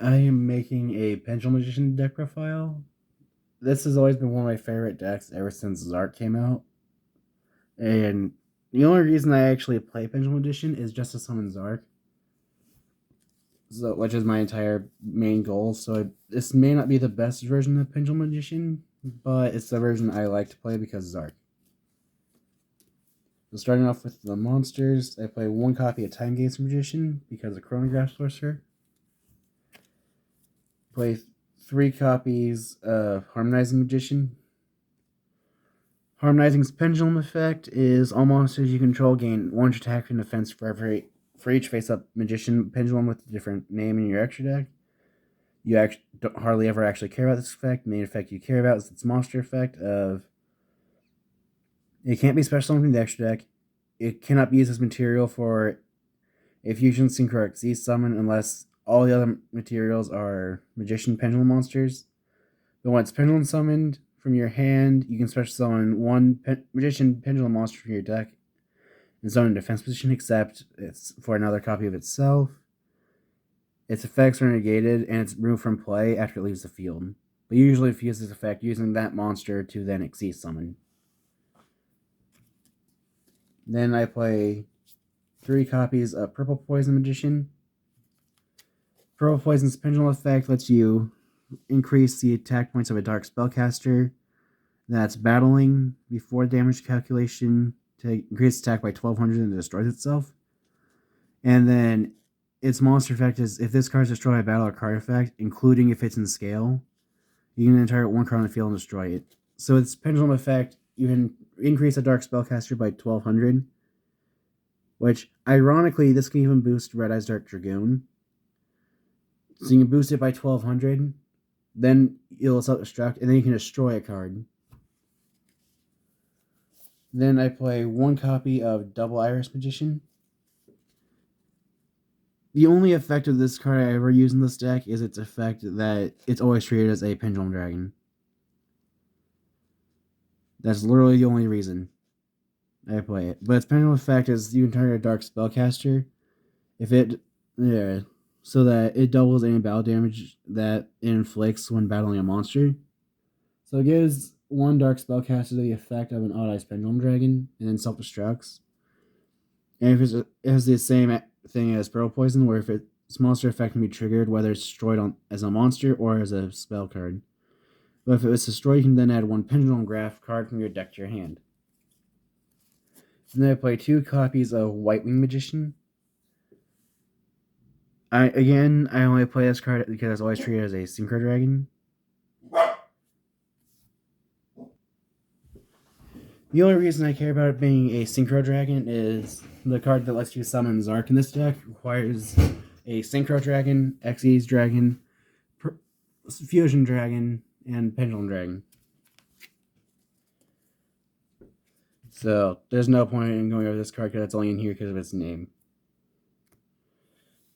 I am making a Pendulum Magician deck profile. This has always been one of my favorite decks ever since Zarc came out. And the only reason I actually play Pendulum Magician is just to summon Zarc, which is my entire main goal. So this may not be the best version of Pendulum Magician, but it's the version I like to play because Zarc. So starting off with the monsters, I play one copy of Time Gates Magician because of Chronograph Sorcerer. Play three copies of Harmonizing Magician. Harmonizing's pendulum effect is all monsters you control gain one attack and defense for each face-up magician pendulum with a different name in your extra deck. You don't hardly ever actually care about this effect. The main effect you care about is its monster effect of it can't be special summoned from the extra deck. It cannot be used as material for a fusion sync or Xyz summon unless all the other materials are magician pendulum monsters. But when it's pendulum summoned from your hand, you can special summon one magician pendulum monster from your deck and summon a defense position, except it's for another copy of itself. Its effects are negated and it's removed from play after it leaves the field. But usually it uses this effect using that monster to then Xyz summon. Then I play three copies of Purple Poison Magician. Purple Poison's pendulum effect lets you increase the attack points of a dark spellcaster that's battling before damage calculation to increase attack by 1200 and destroys itself. And then its monster effect is if this card is destroyed by battle or card effect, including if it's in scale, you can target one card on the field and destroy it. So its pendulum effect, you can increase a dark spellcaster by 1200, which ironically this can even boost Red Eye's Dark Dragoon. So you can boost it by 1200, then it'll self-destruct, and then you can destroy a card. Then I play one copy of Double Iris Magician. The only effect of this card I ever use in this deck is its effect that it's always treated as a Pendulum Dragon. That's literally the only reason I play it. But its pendulum effect is you can target a Dark Spellcaster so that it doubles any battle damage that it inflicts when battling a monster. So it gives one Dark Spellcaster the effect of an Odd Eyes Pendulum Dragon and then self-destructs. And if it has the same thing as Pearl Poison, where if its monster effect can be triggered, whether it's destroyed as a monster or as a spell card. But if it was destroyed, you can then add one Pendulum Graph card from your deck to your hand. And then I play two copies of White Wing Magician. I only play this card because it's always treated as a Synchro Dragon. The only reason I care about it being a Synchro Dragon is the card that lets you summon Zarc in this deck requires a Synchro Dragon, Xyz Dragon, Fusion Dragon, and Pendulum Dragon. So there's no point in going over this card because it's only in here because of its name.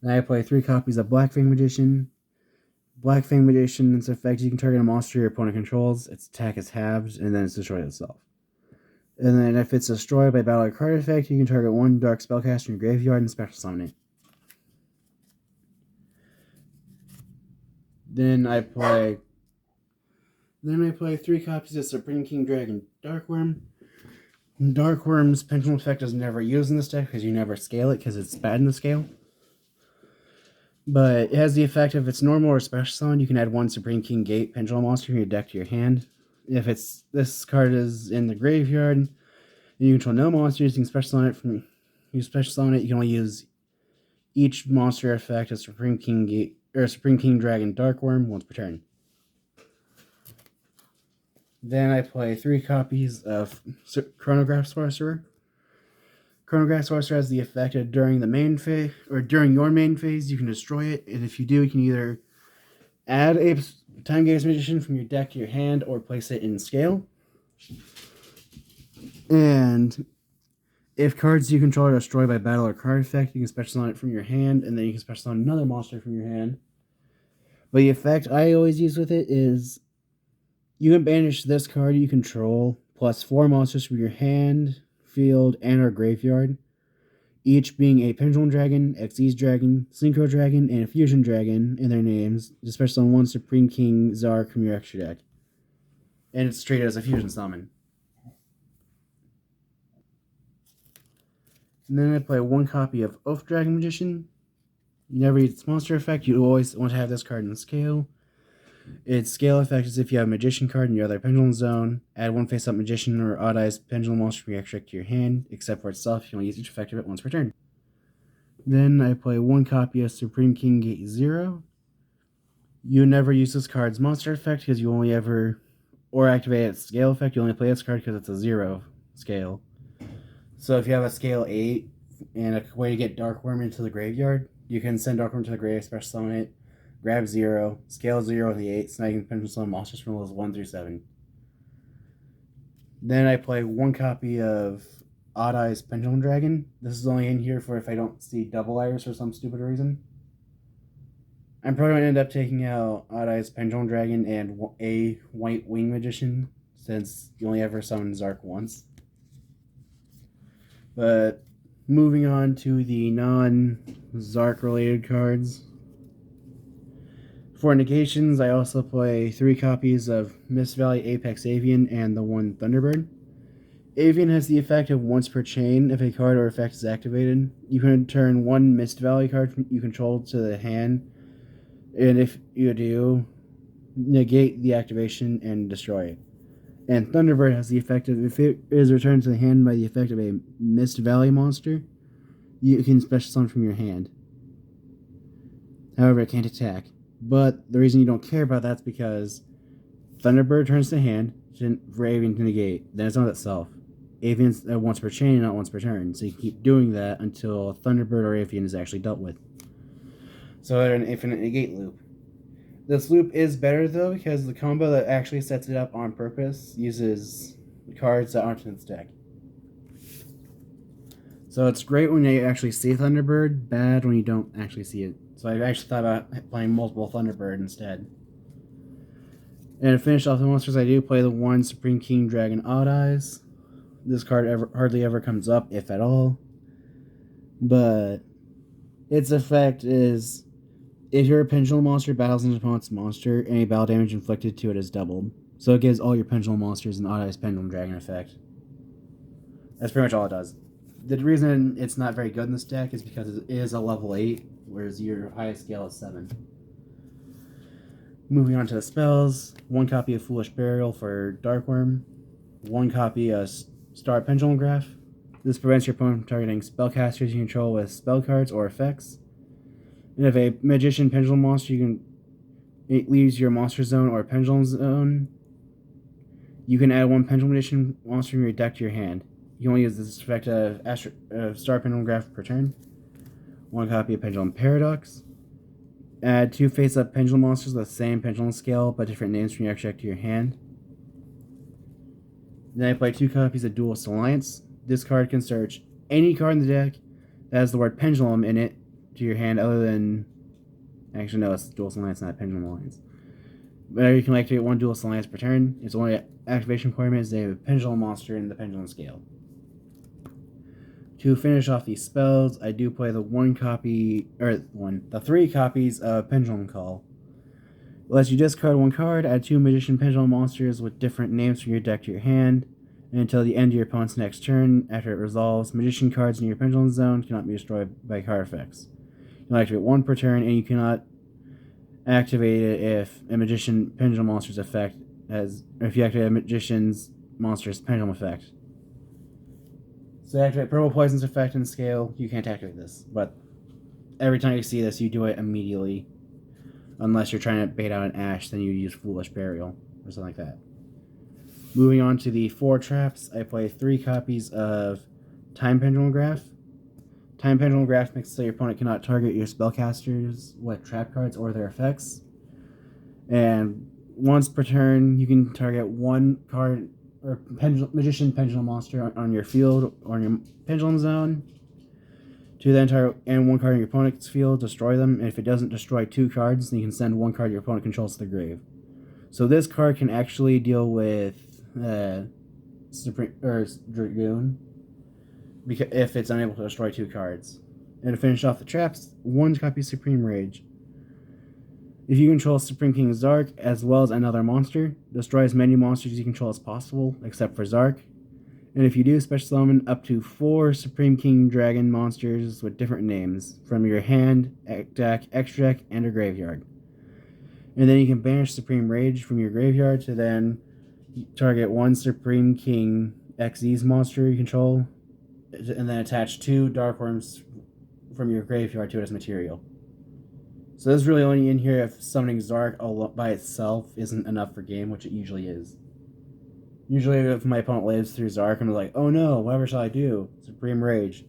Then I play three copies of Black Fang Magician. Black Fang Magician, its effect, you can target a monster your opponent controls, its attack is halved, and then it's destroyed itself. And then if it's destroyed by battle or card effect, you can target one Dark Spellcaster in your graveyard and special summon it. Then I play three copies of Supreme King Dragon Darkworm. Darkworm's pendulum effect is never used in this deck because you never scale it because it's bad in the scale. But it has the effect of its normal or special summon, you can add one Supreme King Gate pendulum monster from your deck to your hand. If this card is in the graveyard and you control no monsters, you can special summon it you can only use each monster effect of Supreme King Gate or Supreme King Dragon Darkworm once per turn. Then I play three copies of Chronograph Sorcerer. Chronograph Sorcerer has the effect that during the main phase or during your main phase, you can destroy it, and if you do, you can either add a Time Gaze Magician from your deck to your hand or place it in scale. And if cards you control are destroyed by battle or card effect, you can special summon it from your hand, and then you can special summon another monster from your hand. But the effect I always use with it is you can banish this card you control plus 4 monsters from your hand, field, and or graveyard. each being a Pendulum Dragon, Xyz Dragon, Synchro Dragon, and a Fusion Dragon in their names, especially on one Supreme King Zarc from your extra deck. And it's treated as a fusion summon. And then I play one copy of Oath Dragon Magician. You never use its monster effect, you always want to have this card in scale. Its scale effect is if you have a Magician card in your other Pendulum Zone, add one face-up Magician or Odd-Eyes Pendulum monster from your extra deck to your hand, except for itself, you only use each effect of it once per turn. Then I play one copy of Supreme King Gate 0. You never use this card's monster effect because you only ever, or activate its scale effect, you only play this card because it's a 0 scale. So if you have a scale 8 and a way to get Darkworm into the graveyard, you can send Darkworm to the grave, special summon it, grab 0, scale 0 with the 8, snagging Pendulum Summon monsters from levels 1 through 7. Then I play one copy of Odd Eyes Pendulum Dragon. This is only in here for if I don't see Double Iris for some stupid reason. I'm probably going to end up taking out Odd Eyes Pendulum Dragon and a White Wing Magician, since you only ever summon Zarc once. But moving on to the non-Zarc related cards. For negations, I also play 3 copies of Mist Valley Apex Avian and the 1 Thunderbird. Avian has the effect of once per chain. If a card or effect is activated, you can return 1 Mist Valley card you control to the hand, and if you do, negate the activation and destroy it. And Thunderbird has the effect of, if it is returned to the hand by the effect of a Mist Valley monster, you can special summon from your hand. However, it can't attack. But the reason you don't care about that is because Thunderbird turns to hand for Avian to negate. Then it's not itself. Avian's once per chain, not once per turn. So you can keep doing that until Thunderbird or Avian is actually dealt with. So they're an infinite negate loop. This loop is better though because the combo that actually sets it up on purpose uses cards that aren't in its deck. So it's great when you actually see Thunderbird, bad when you don't actually see it. So I've actually thought about playing multiple Thunderbird instead. And to finish off the monsters, I do play the 1 Supreme King Dragon Odd Eyes. This card hardly ever comes up, if at all. But its effect is, if your Pendulum monster battles an opponent's monster, any battle damage inflicted to it is doubled. So it gives all your Pendulum monsters an Odd Eyes Pendulum Dragon effect. That's pretty much all it does. The reason it's not very good in this deck is because it is a level 8, whereas your highest scale is 7. Moving on to the spells, 1 copy of Foolish Burial for Darkworm, 1 copy of Star Pendulum Graph. This prevents your opponent from targeting spellcasters you control with spell cards or effects. And if a Magician Pendulum monster it leaves your monster zone or pendulum zone, you can add 1 Pendulum Magician monster from your deck to your hand. You only use this effect of Star Pendulum Graph per turn. 1 copy of Pendulum Paradox. Add 2 face-up Pendulum monsters with the same Pendulum scale, but different names from your extra deck to your hand. Then I play 2 copies of Duelist Alliance. This card can search any card in the deck that has the word Pendulum in it to your hand, other than... Actually, no, it's Duelist Alliance, not Pendulum Alliance. But you can activate 1 Duelist Alliance per turn. Its only activation requirement is they have a Pendulum monster in the Pendulum scale. To finish off these spells, I do play the 3 copies of Pendulum Call. It lets you discard 1 card, add 2 Magician Pendulum monsters with different names from your deck to your hand, and until the end of your opponent's next turn, after it resolves, Magician cards in your Pendulum Zone cannot be destroyed by card effects. You can activate 1 per turn, and you cannot activate it if a Magician Pendulum monster's effect if you activate a Magician's monster's Pendulum effect. So activate Purple Poison's effect in scale, you can't activate this. But every time you see this, you do it immediately. Unless you're trying to bait out an Ash, then you use Foolish Burial, or something like that. Moving on to the 4 traps, I play 3 copies of Time Pendulum Graph. Time Pendulum Graph makes it so your opponent cannot target your spellcasters with trap cards or their effects. And once per turn, you can target 1 card or Magician Pendulum monster on your field or on your Pendulum Zone to then target and 1 card in your opponent's field, destroy them, and if it doesn't destroy 2 cards, then you can send 1 card your opponent controls to the grave. So this card can actually deal with Dragoon. if it's unable to destroy 2 cards. And to finish off the traps, 1 copy of Supreme Rage. If you control Supreme King Zarc as well as another monster, destroy as many monsters you control as possible, except for Zarc. And if you do, special summon up to 4 Supreme King Dragon monsters with different names from your hand, deck, extra deck, and or graveyard. And then you can banish Supreme Rage from your graveyard to then target 1 Supreme King XYZ monster you control, and then attach 2 Dark Worms from your graveyard to it as material. So this is really only in here if summoning Zarc by itself isn't enough for game, which it usually is. Usually if my opponent lives through Zarc, I'm like, oh no, whatever shall I do? Supreme Rage.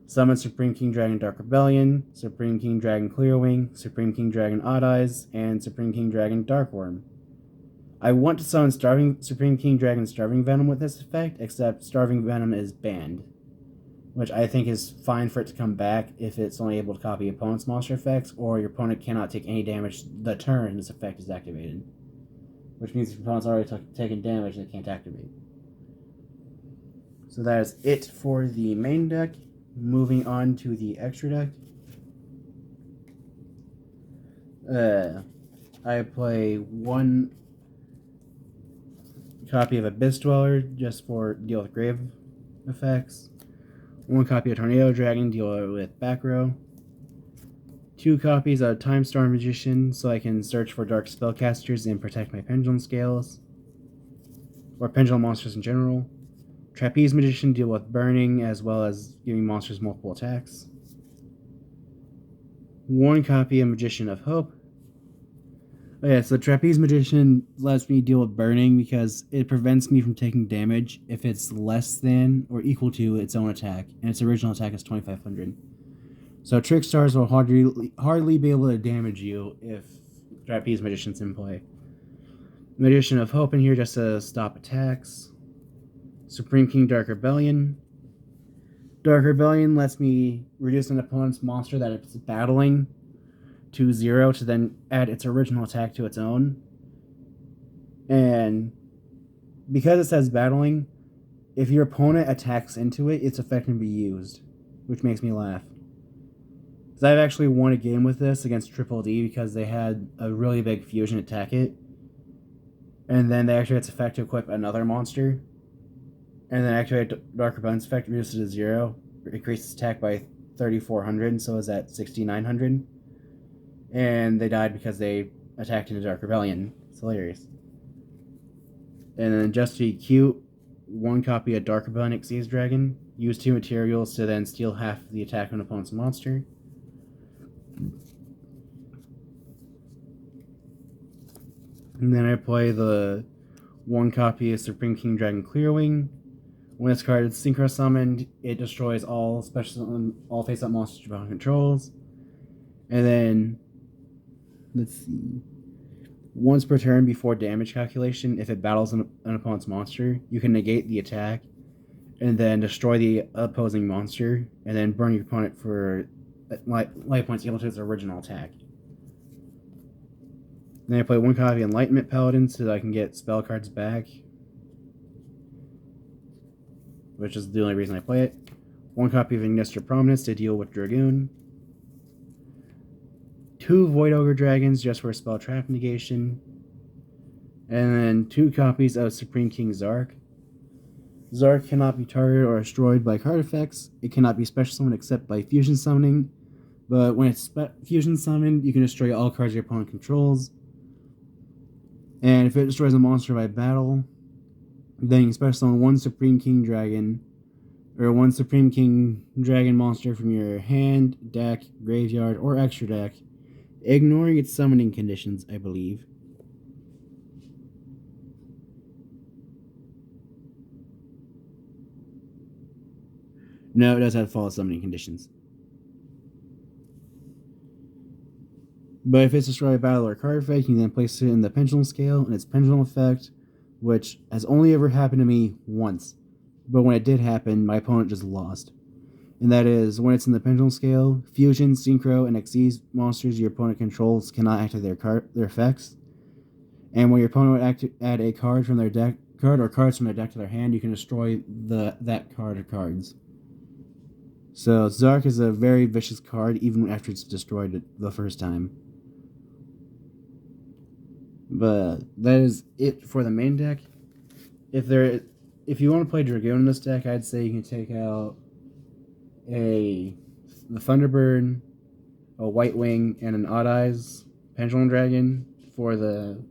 Summon Supreme King Dragon Dark Rebellion, Supreme King Dragon Clearwing, Supreme King Dragon Odd Eyes, and Supreme King Dragon Dark Worm. I want to summon Supreme King Dragon Starving Venom with this effect, except Starving Venom is banned, which I think is fine for it to come back if it's only able to copy opponent's monster effects, or your opponent cannot take any damage the turn this effect is activated. Which means if your opponent's already taken damage, they can't activate. So that is it for the main deck. Moving on to the extra deck. I play 1 copy of Abyss Dweller just for deal with grave effects. 1 copy of Tornado Dragon, deal with back row. 2 copies of Time Storm Magician so I can search for dark spellcasters and protect my pendulum scales. Or pendulum monsters in general. Trapeze Magician, deal with burning as well as giving monsters multiple attacks. 1 copy of Magician of Hope. Oh yeah, so Trapeze Magician lets me deal with burning because it prevents me from taking damage if it's less than or equal to its own attack, and its original attack is 2500. So Trick Stars will hardly be able to damage you if Trapeze Magician's in play. Magician of Hope in here just to stop attacks. Supreme King Dark Rebellion. Dark Rebellion lets me reduce an opponent's monster that it's battling to 0 to then add its original attack to its own. And because it says battling, if your opponent attacks into it, its effect can be used, which makes me laugh. Because I've actually won a game with this against Triple D because they had a really big fusion attack it. And then they actually had its effect to equip another monster. And then activate Dark Rebellion's effect, reduces it to 0. Increases attack by 3,400, so is at 6,900. And they died because they attacked into Dark Rebellion. It's hilarious. And then just to be cute, 1 copy of Dark Rebellion XYZ Dragon. Use 2 materials to then steal half the attack of an opponent's monster. And then I play the 1 copy of Supreme King Dragon Clearwing. When this card is synchro summoned, it destroys all face-up monsters your opponent controls. And then, let's see, once per turn before damage calculation, if it battles an opponent's monster, you can negate the attack and then destroy the opposing monster and then burn your opponent for life points equal to its original attack. Then I play 1 copy of Enlightenment Paladin so that I can get spell cards back, which is the only reason I play it. 1 copy of Ignister Prominence to deal with Dragoon. 2 Void Ogre Dragons just for spell trap negation. And then 2 copies of Supreme King Zarc. Zarc cannot be targeted or destroyed by card effects. It cannot be special summoned except by fusion summoning. But when it's fusion summoned, you can destroy all cards your opponent controls. And if it destroys a monster by battle, then you can special summon 1 Supreme King Dragon, or 1 Supreme King Dragon monster from your hand, deck, graveyard, or extra deck, ignoring its summoning conditions, I believe. No, it does have to follow summoning conditions. But if it's destroyed by battle or card effect, you can then place it in the pendulum scale, and its pendulum effect, which has only ever happened to me once. But when it did happen, my opponent just lost. And that is, when it's in the pendulum scale, fusion, synchro, and XYZ monsters your opponent controls cannot activate their effects. And when your opponent would add a card from their deck, or cards from their deck to their hand, you can destroy that card or cards. So Zarc is a very vicious card even after it's destroyed the first time. But that is it for the main deck. If you want to play Dragoon in this deck, I'd say you can take out the Thunderbird, a White Wing, and an Odd Eyes Pendulum Dragon for the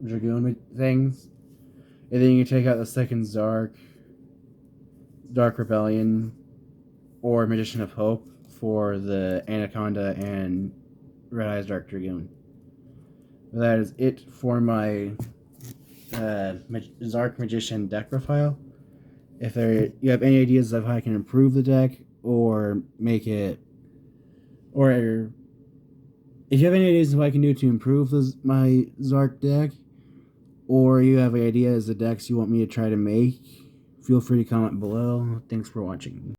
Dragoon things. And then you can take out the second Zarc, Dark Rebellion, or Magician of Hope for the Anaconda and Red Eyes Dark Dragoon. That is it for my Zarc Magician deck profile. If you have any ideas of how I can improve the deck or make it, or if you have any ideas of what I can do to improve my Zarc deck, or you have ideas of decks you want me to try to make, feel free to comment below. Thanks for watching.